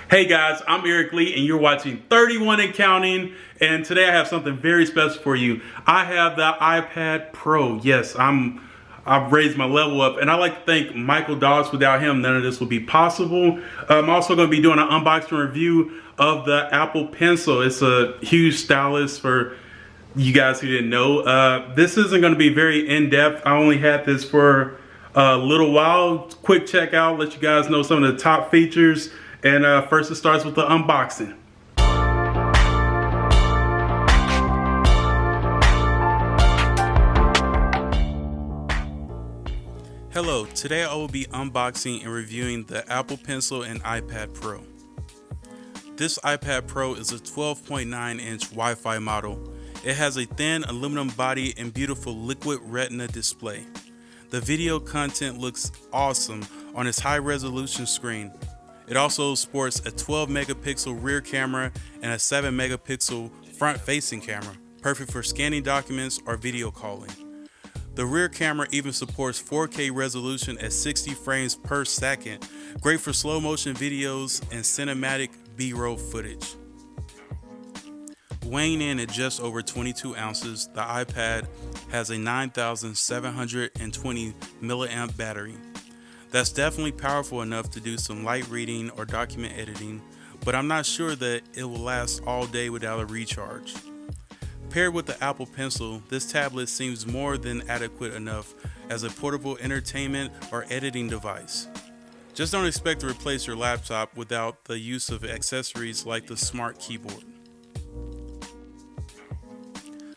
Hey guys, I'm Eric Lee and you're watching 31 and Counting, and today I have something very special for you. I have the iPad Pro. Yes, I've raised my level up, and I like to thank Michael Doss. Without him, none of this would be possible. I'm also going to be doing an unboxing review of the Apple Pencil. It's a huge stylus for you guys who didn't know. This isn't going to be very in-depth. I only had this for a little while. Quick checkout, let you guys know some of the top features. And first it starts with the unboxing. Hello, today I will be unboxing and reviewing the Apple Pencil and iPad Pro. This iPad Pro is a 12.9-inch Wi-Fi model. It has a thin aluminum body and beautiful liquid retina display. The video content looks awesome on its high-resolution screen. It also sports a 12 megapixel rear camera and a 7 megapixel front facing camera, perfect for scanning documents or video calling. The rear camera even supports 4K resolution at 60 frames per second, great for slow motion videos and cinematic B-roll footage. Weighing in at just over 22 ounces, the iPad has a 9,720 milliamp battery. That's definitely powerful enough to do some light reading or document editing, but I'm not sure that it will last all day without a recharge. Paired with the Apple Pencil, this tablet seems more than adequate enough as a portable entertainment or editing device. Just don't expect to replace your laptop without the use of accessories like the smart keyboard.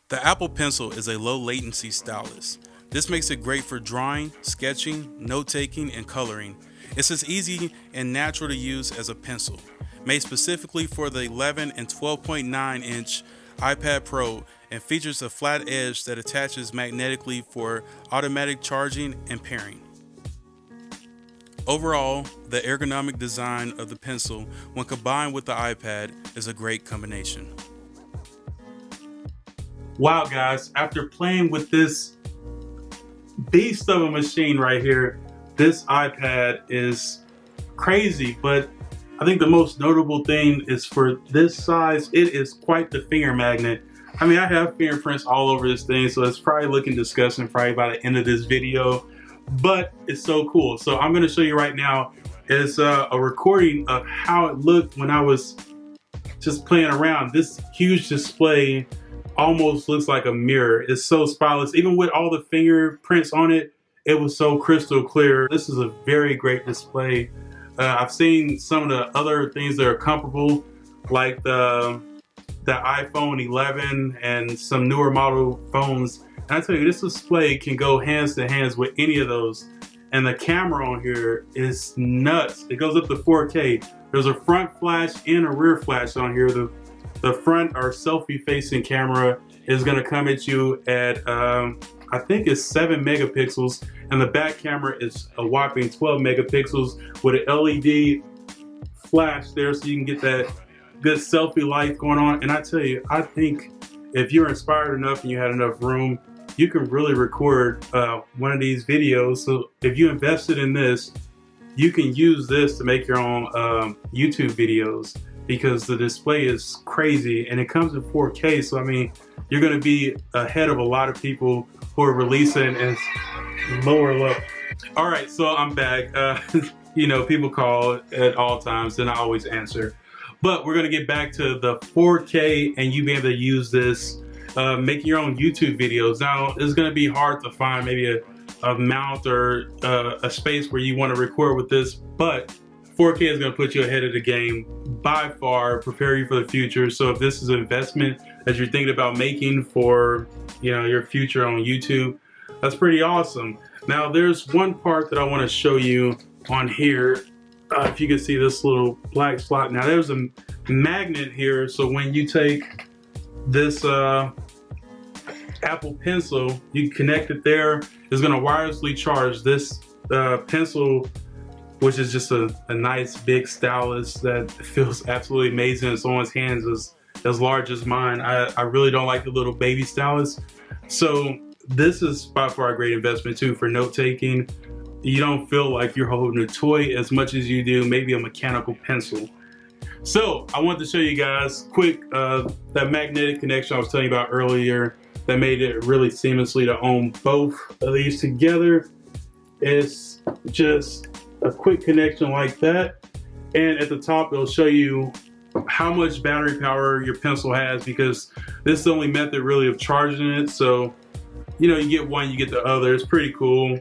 The Apple Pencil is a low latency stylus. This makes it great for drawing, sketching, note-taking, and coloring. It's as easy and natural to use as a pencil. Made specifically for the 11 and 12.9-inch iPad Pro, and features a flat edge that attaches magnetically for automatic charging and pairing. Overall, the ergonomic design of the pencil, when combined with the iPad, is a great combination. Wow guys, after playing with this beast of a machine right here, this iPad is crazy, but I think the most notable thing is for this size, it is quite the finger magnet. I mean, I have fingerprints all over this thing, so it's probably looking disgusting probably by the end of this video, but it's so cool. So I'm going to show you right now is a recording of how it looked when I was just playing around. This huge display almost looks like a mirror. It's so spotless. Even with all the fingerprints on it, it was so crystal clear. This is a very great display. I've seen some of the other things that are comparable, like the iPhone 11 and some newer model phones. And I tell you, this display can go hands to hands with any of those. And the camera on here is nuts. It goes up to 4K. There's a front flash and a rear flash on here. The front or selfie facing camera is gonna come at you at, I think it's 7 megapixels, and the back camera is a whopping 12 megapixels with an LED flash there so you can get that good selfie light going on. And I tell you, I think if you're inspired enough and you had enough room, you can really record one of these videos. So if you invested in this, you can use this to make your own YouTube videos, because the display is crazy and it comes in 4K. So I mean, you're gonna be ahead of a lot of people who are releasing in lower level. All right, so I'm back. You know, people call at all times and I always answer. But we're gonna get back to the 4K and you be able to use this, making your own YouTube videos. Now, it's gonna be hard to find maybe a mount or a space where you wanna record with this, but 4K is going to put you ahead of the game by far, prepare you for the future. So if this is an investment that you're thinking about making for, you know, your future on YouTube, that's pretty awesome. Now there's one part that I want to show you on here. If you can see this little black slot. Now there's a magnet here, so when you take this Apple Pencil, you connect it there. It's going to wirelessly charge this pencil, which is just a nice big stylus that feels absolutely amazing in someone's hands as large as mine. I really don't like the little baby stylus. So this is by far a great investment too for note taking. You don't feel like you're holding a toy as much as you do maybe a mechanical pencil. So I wanted to show you guys quick that magnetic connection I was telling you about earlier that made it really seamlessly to own both of these together. It's just a quick connection like that, and at the top it'll show you how much battery power your pencil has, because this is the only method really of charging it. So you know, you get one, you get the other. It's pretty cool.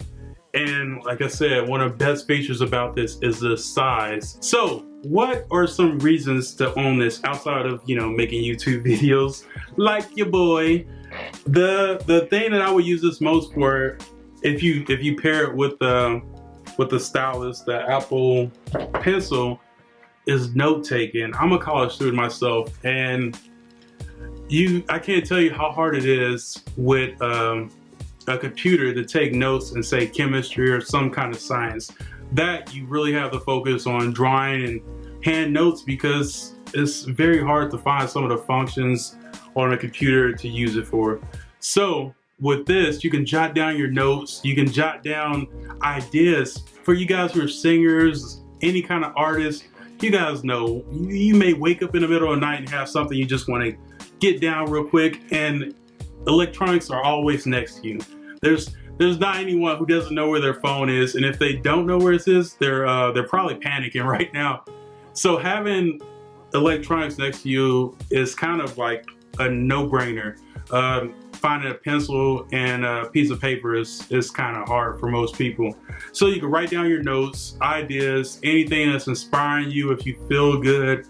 And like I said, one of the best features about this is the size. So what are some reasons to own this outside of, you know, making YouTube videos like your boy? The thing that I would use this most for, if you pair it with the stylus, the Apple Pencil, is note taking. I'm a college student myself, and I can't tell you how hard it is with a computer to take notes and say chemistry or some kind of science. That you really have to focus on drawing and hand notes, because it's very hard to find some of the functions on a computer to use it for. So with this, you can jot down your notes, you can jot down ideas. For you guys who are singers, any kind of artist, you guys know, you may wake up in the middle of the night and have something you just want to get down real quick, and electronics are always next to you. There's not anyone who doesn't know where their phone is, and if they don't know where it is, they're probably panicking right now. So having electronics next to you is kind of like a no-brainer. Finding a pencil and a piece of paper is kind of hard for most people. So you can write down your notes, ideas, anything that's inspiring you. If you feel good,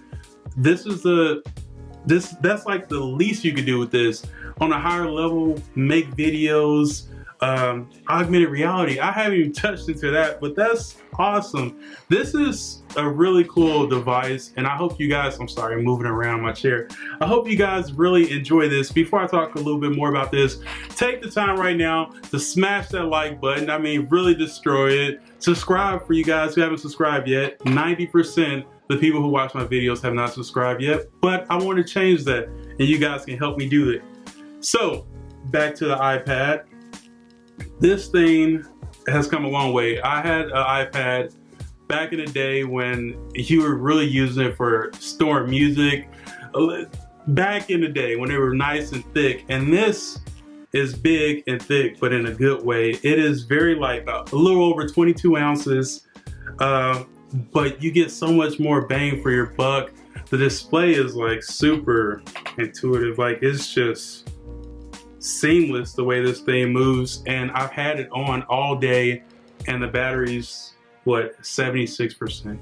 that's like the least you could do with this. On a higher level, make videos, augmented reality. I haven't even touched into that, but that's awesome. This is a really cool device, and I hope you guys, I'm sorry, I'm moving around my chair. I hope you guys really enjoy this. Before I talk a little bit more about this, take the time right now to smash that like button. I mean, really destroy it. Subscribe for you guys who haven't subscribed yet. 90% the people who watch my videos have not subscribed yet, but I want to change that, and you guys can help me do it. So back to the iPad. This thing has come a long way. I had an iPad back in the day when you were really using it for storing music. Back in the day when they were nice and thick, and this is big and thick, but in a good way. It is very light, about a little over 22 ounces, but you get so much more bang for your buck. The display is like super intuitive, like it's just seamless the way this thing moves, and I've had it on all day, and the battery's what, 76%.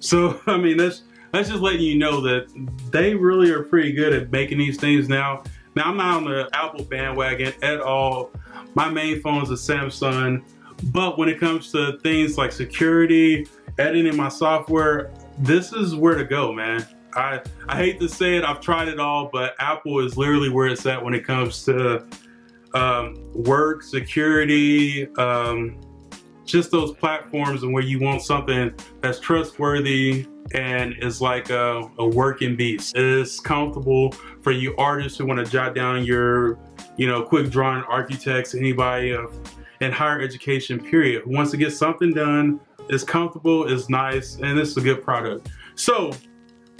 So I mean, that's just letting you know that they really are pretty good at making these things now. Now, I'm not on the Apple bandwagon at all. My main phone is a Samsung, but when it comes to things like security, editing my software, this is where to go, man. I hate to say it, I've tried it all, but Apple is literally where it's at when it comes to work, security, just those platforms, and where you want something that's trustworthy and is like a working beast. It is comfortable for you artists who want to jot down your, you know, quick drawing, architects, anybody in higher education period who wants to get something done. It's comfortable, it's nice, and it's a good product. So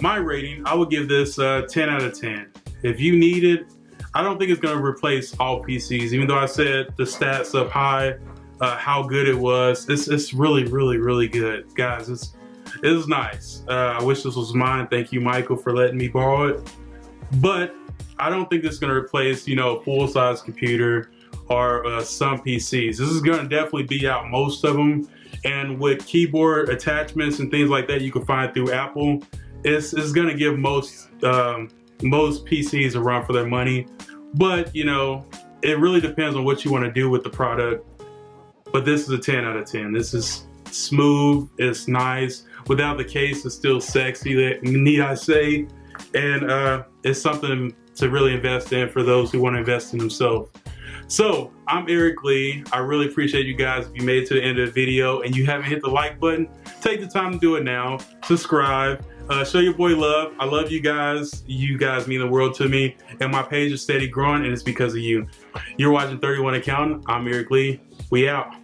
my rating, I would give this 10 out of 10. If you need it, I don't think it's going to replace all PCs, even though I said the stats up high, how good it was. It's really, really, really good. Guys, it's nice. I wish this was mine. Thank you, Michael, for letting me borrow it. But I don't think this is going to replace, you know, a full-size computer or some PCs. This is going to definitely beat out most of them. And with keyboard attachments and things like that you can find through Apple, it's going to give most PCs a run for their money. But, you know, it really depends on what you want to do with the product. But this is a 10 out of 10. This is smooth, it's nice. Without the case, it's still sexy, need I say. And it's something to really invest in for those who want to invest in themselves. So I'm Eric Lee. I really appreciate you guys. If you made it to the end of the video and you haven't hit the like button, take the time to do it now. Subscribe. Show your boy love. I love you guys. You guys mean the world to me. And my page is steady growing, and it's because of you. You're watching 31 Accountant. I'm Eric Lee. We out.